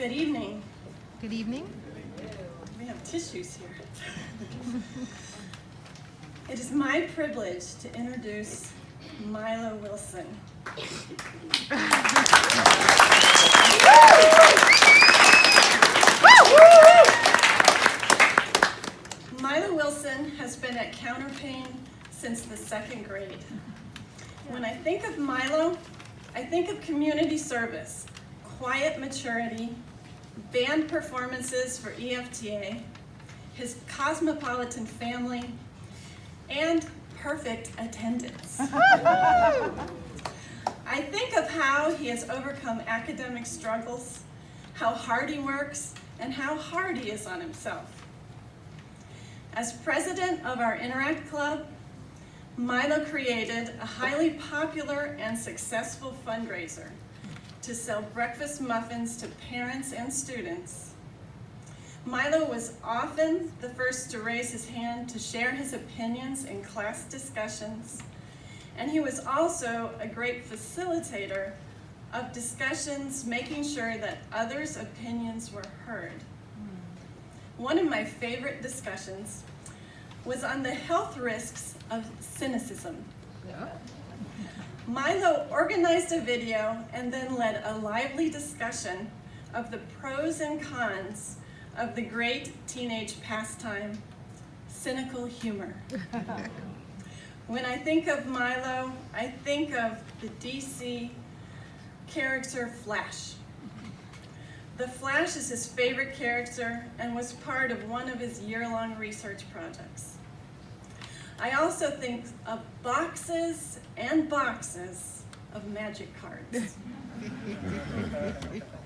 Good evening. Good evening. We have tissues here. It is my privilege to introduce Milo Wilson. Milo Wilson has been at Counterpain since the 2nd grade. When I think of Milo, I think of community service, quiet maturity, band performances for EFTA, his cosmopolitan family, and perfect attendance. I think of how he has overcome academic struggles, how hard he works, and how hard he is on himself. As president of our Interact Club, Milo created a highly popular and successful fundraiser to sell breakfast muffins to parents and students. Milo was often the first to raise his hand to share his opinions in class discussions, and he was also a great facilitator of discussions, making sure that others' opinions were heard. One of my favorite discussions was on the health risks of cynicism. Milo organized a video and then led a lively discussion of the pros and cons of the great teenage pastime, cynical humor. When I think of Milo, I think of the DC character Flash. The Flash is his favorite character and was part of one of his year-long research projects. I also think of boxes and boxes of magic cards.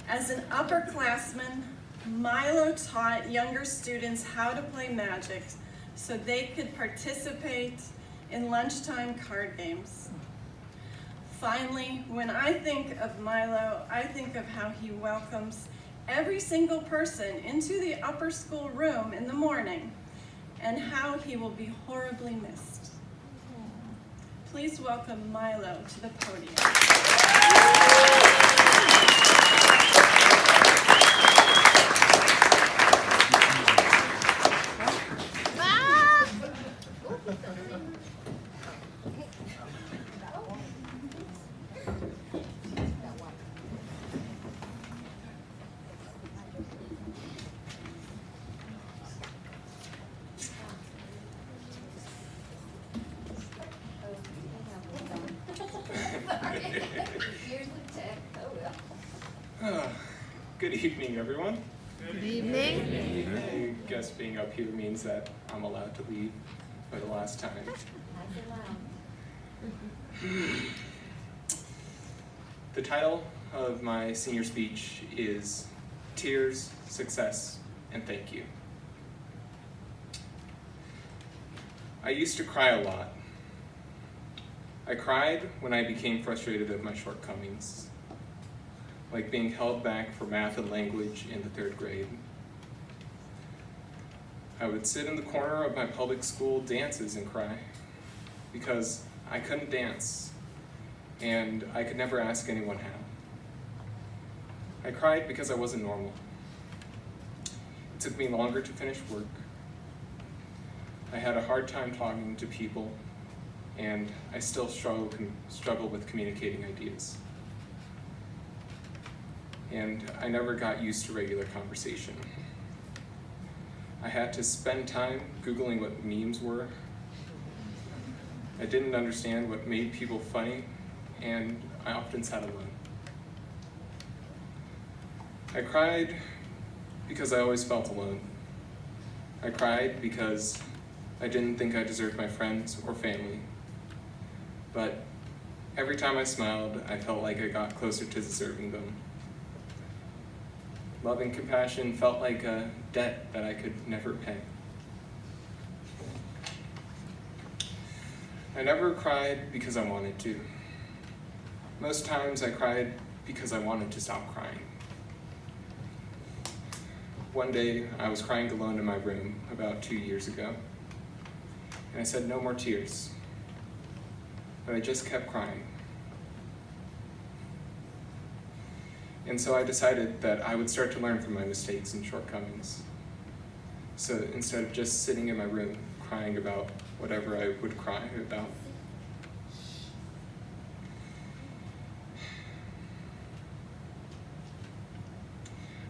As an upperclassman, Milo taught younger students how to play Magic so they could participate in lunchtime card games. Finally, when I think of Milo, I think of how he welcomes every single person into the upper school room in the morning and how he will be horribly missed. Please welcome Milo to the podium. Good evening, everyone. Good evening. I guess being up here means that I'm allowed to leave for the last time. The title of my senior speech is Tears, Success, and Thank You. I used to cry a lot. I cried when I became frustrated at my shortcomings, like being held back for math and language in the 3rd grade. I would sit in the corner of my public school dances and cry because I couldn't dance and I could never ask anyone how. I cried because I wasn't normal. It took me longer to finish work. I had a hard time talking to people, and I still struggle with communicating ideas. And I never got used to regular conversation. I had to spend time Googling what memes were. I didn't understand what made people funny, and I often sat alone. I cried because I always felt alone. I cried because I didn't think I deserved my friends or family. But every time I smiled, I felt like I got closer to deserving them. Love and compassion felt like a debt that I could never pay. I never cried because I wanted to. Most times I cried because I wanted to stop crying. One day, I was crying alone in my room about 2 years ago, and I said, no more tears. But I just kept crying. And so I decided that I would start to learn from my mistakes and shortcomings. So instead of just sitting in my room crying about whatever I would cry about.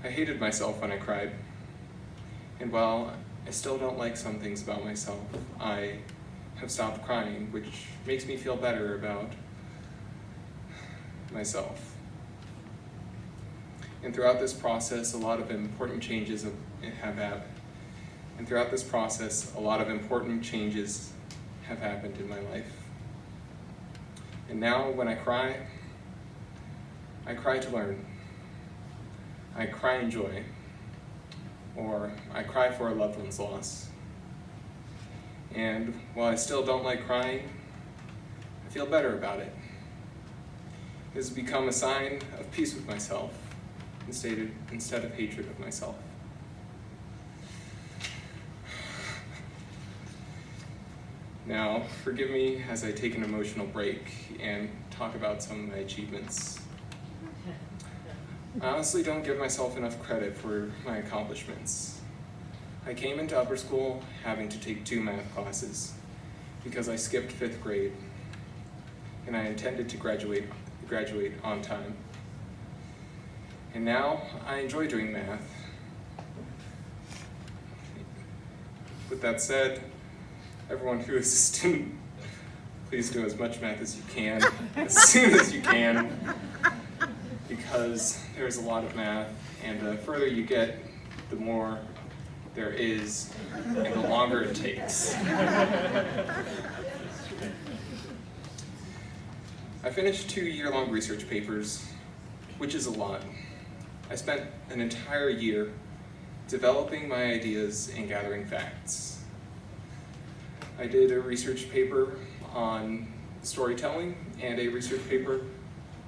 I hated myself when I cried. And while I still don't like some things about myself, I have stopped crying, which makes me feel better about myself. And throughout this process, a lot of important changes have happened. And throughout this process, a lot of important changes have happened in my life. And now when I cry to learn. I cry in joy, or I cry for a loved one's loss. And while I still don't like crying, I feel better about it. It has become a sign of peace with myself instead of hatred of myself. Now, forgive me as I take an emotional break and talk about some of my achievements. I honestly don't give myself enough credit for my accomplishments. I came into upper school having to take 2 math classes because I skipped 5th grade, and I intended to graduate on time. And now I enjoy doing math. With that said, everyone who is a student, please do as much math as you can, as soon as you can, because there's a lot of math, and the further you get, the more there is, and the longer it takes. I finished 2 year-long research papers, which is a lot. I spent an entire year developing my ideas and gathering facts. I did a research paper on storytelling and a research paper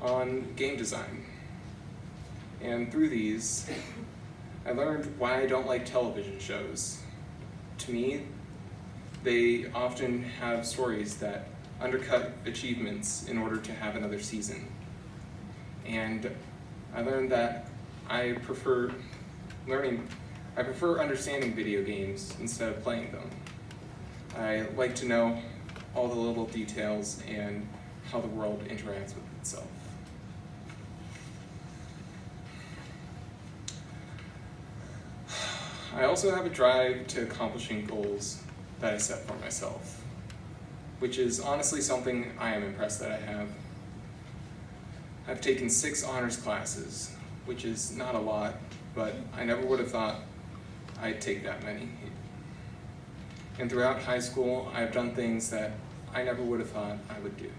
on game design. And through these, I learned why I don't like television shows. To me, they often have stories that undercut achievements in order to have another season. And I learned that I prefer understanding video games instead of playing them. I like to know all the little details and how the world interacts with itself. I also have a drive to accomplishing goals that I set for myself, which is honestly something I am impressed that I have. I've taken 6 honors classes, which is not a lot, but I never would have thought I'd take that many. And throughout high school, I've done things that I never would have thought I would do.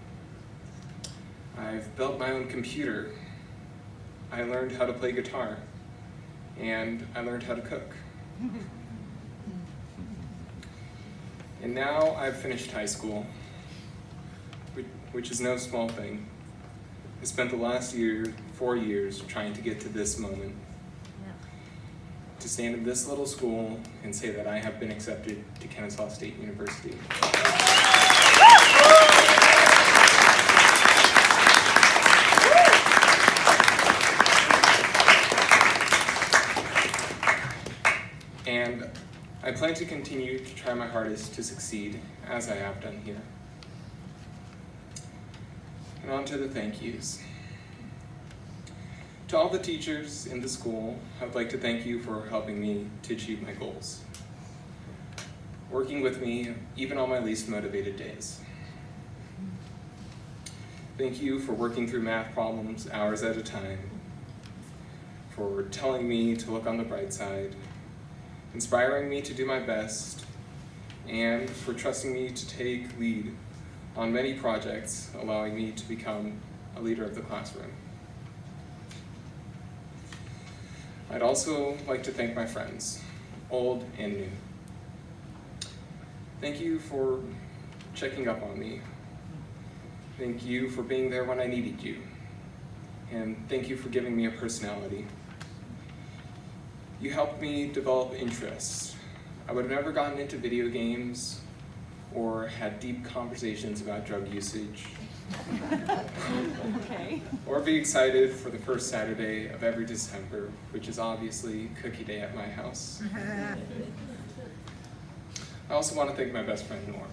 I've built my own computer. I learned how to play guitar, and I learned how to cook. And now I've finished high school, which is no small thing. I spent the last 4 years trying to get to this moment. To stand in this little school and say that I have been accepted to Kennesaw State University. And I plan to continue to try my hardest to succeed, as I have done here. And on to the thank yous. To all the teachers in the school, I would like to thank you for helping me to achieve my goals. Working with me, even on my least motivated days. Thank you for working through math problems hours at a time, for telling me to look on the bright side, inspiring me to do my best, and for trusting me to take lead on many projects, allowing me to become a leader of the classroom. I'd also like to thank my friends, old and new. Thank you for checking up on me. Thank you for being there when I needed you. And thank you for giving me a personality. You helped me develop interests. I would have never gotten into video games or had deep conversations about drug usage Okay. Or be excited for the first Saturday of every December, which is obviously Cookie Day at my house. I also want to thank my best friend, Norm,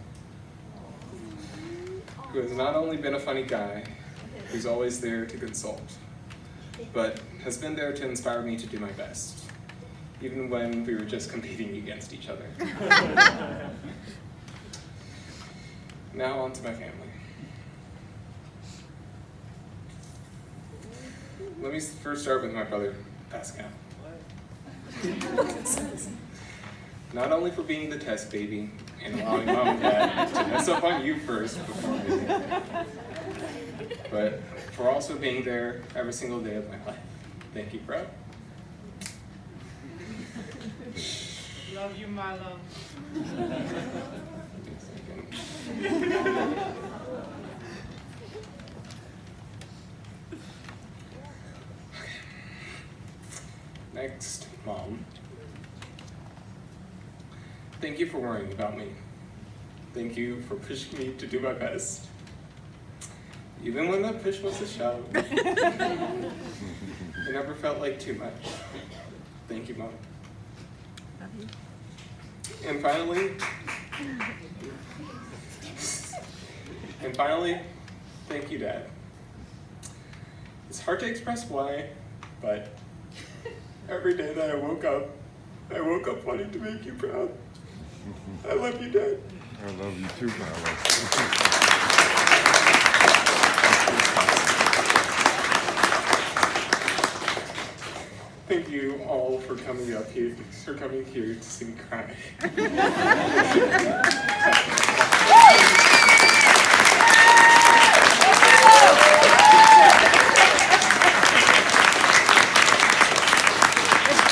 who has not only been a funny guy, who's always there to consult, but has been there to inspire me to do my best, even when we were just competing against each other. Now on to my family. Let me first start with my brother, Pascal. Not only for being the test baby and allowing mom and dad to mess up on you first before me, but for also being there every single day of my life. Thank you, bro. Love you, Milo. Next, Mom. Thank you for worrying about me. Thank you for pushing me to do my best. Even when that push was a shove. It never felt like too much. Thank you, Mom. And finally, thank you, Dad. It's hard to express why, but every day that I woke up wanting to make you proud. I love you, Dad. I love you too, Milo. Thank you all for coming here to see me cry.